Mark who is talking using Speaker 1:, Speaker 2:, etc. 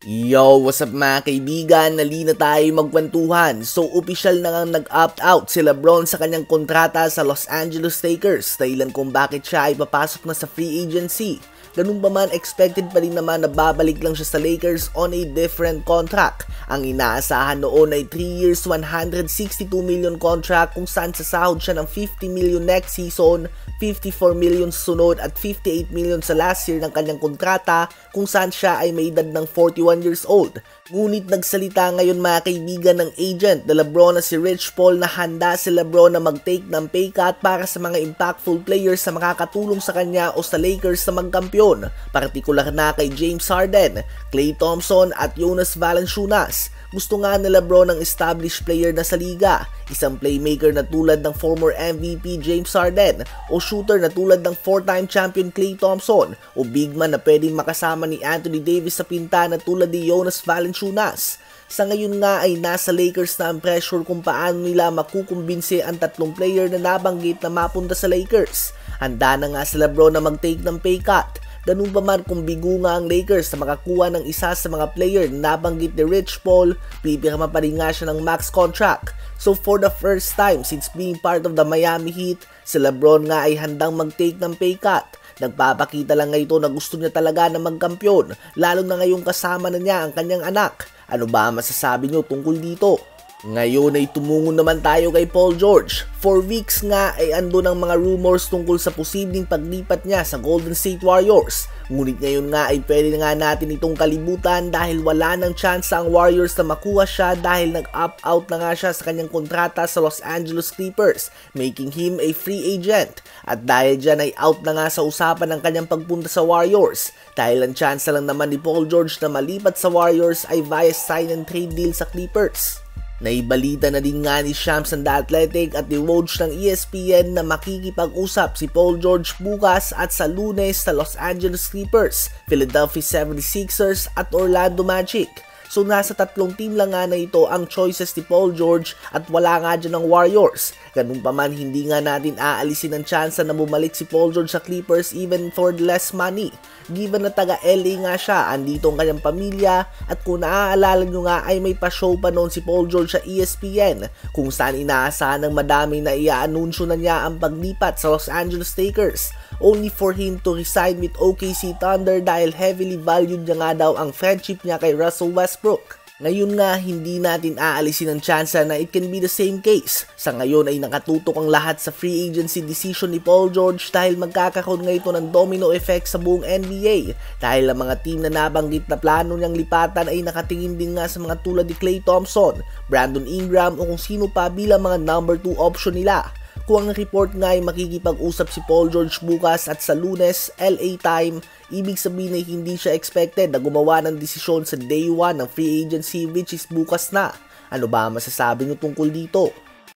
Speaker 1: Yo, what's up mga kaibigan? Nali na tayo magkwentuhan. So, opisyal na ngang nag-opt out si LeBron sa kanyang kontrata sa Los Angeles Lakers, dahilan kung bakit siya ay papasok na sa free agency. Ganun pa man, expected pa rin naman na babalik lang siya sa Lakers on a different contract. Ang inaasahan noon ay 3 years, 162 million contract kung saan sasahod siya ng 50 million next season, 54 million sunod at 58 million sa last year ng kanyang kontrata kung saan siya ay may edad ng 41 years old. Ngunit nagsalita ngayon mga kaibigan ng agent na LeBron na si Rich Paul na handa si LeBron na mag-take ng pay cut para sa mga impactful players na makakatulong sa kanya o sa Lakers na magkampiyon, partikular na kay James Harden, Klay Thompson at Jonas Valanciunas. Gusto nga ni LeBron ng established player na sa liga, isang playmaker na tulad ng former MVP James Harden o shooter na tulad ng 4-time champion Klay Thompson o big man na pwedeng makasama ni Anthony Davis sa pinta na tulad ni Jonas Valanciunas. Sa ngayon nga ay nasa Lakers na ang pressure kung paano nila makukumbinse ang tatlong player na nabanggit na mapunta sa Lakers. Handa na nga si LeBron na mag-take ng pay cut. Ganun pa man kung bigo nga ang Lakers na makakuha ng isa sa mga player na nabanggit ni Rich Paul, pipirma pa rin nga siya ng max contract. So for the first time since being part of the Miami Heat, si LeBron nga ay handang mag-take ng pay cut. Nagpapakita lang nga ito na gusto niya talaga na magkampiyon, lalo na ngayong kasama na niya ang kanyang anak. Ano ba masasabi niyo tungkol dito? Ngayon ay tumungo naman tayo kay Paul George. For weeks nga ay ando ng mga rumors tungkol sa posibleng paglipat niya sa Golden State Warriors. Ngunit ngayon nga ay pwede nga natin itong kalibutan dahil wala ng chance ang Warriors na makuha siya dahil nag-opt out na nga siya sa kanyang kontrata sa Los Angeles Clippers, making him a free agent. At dahil dyan ay out na nga sa usapan ng kanyang pagpunta sa Warriors. Dahil ang chance lang naman ni Paul George na malipat sa Warriors ay via sign and trade deal sa Clippers. Naibalita na din nga ni Shams ng The Athletic at ni Woj ng ESPN na makikipag-usap si Paul George bukas at sa Lunes sa Los Angeles Clippers, Philadelphia 76ers at Orlando Magic. So nasa tatlong team lang nga na ito ang choices ni Paul George at wala nga dyan ng Warriors. Ganun pa man, hindi nga natin aalisin ang chance na bumalik si Paul George sa Clippers even for less money. Given na taga LA nga siya, andito ang kanyang pamilya at kung naaalala nyo nga ay may pa-show pa noon si Paul George sa ESPN kung saan inaasahan ng madami na i-anunsyo na niya ang paglipat sa Los Angeles Lakers only for him to resign with OKC Thunder dahil heavily valued niya nga daw ang friendship niya kay Russell Westbrook. Ngayon nga, hindi natin aalisin ang chance na it can be the same case. Sa ngayon ay nakatutok ang lahat sa free agency decision ni Paul George dahil magkakaroon nga ito ng domino effect sa buong NBA. Dahil ang mga team na nabanggit na plano niyang lipatan ay nakatingin din nga sa mga tulad ni Klay Thompson, Brandon Ingram o kung sino pa bilang mga number 2 option nila. Kung ang report nga ay makikipag-usap si Paul George bukas at sa Lunes, LA time, ibig sabihin ay hindi siya expected na gumawa ng desisyon sa day 1 ng free agency which is bukas na. Ano ba masasabi niyo tungkol dito?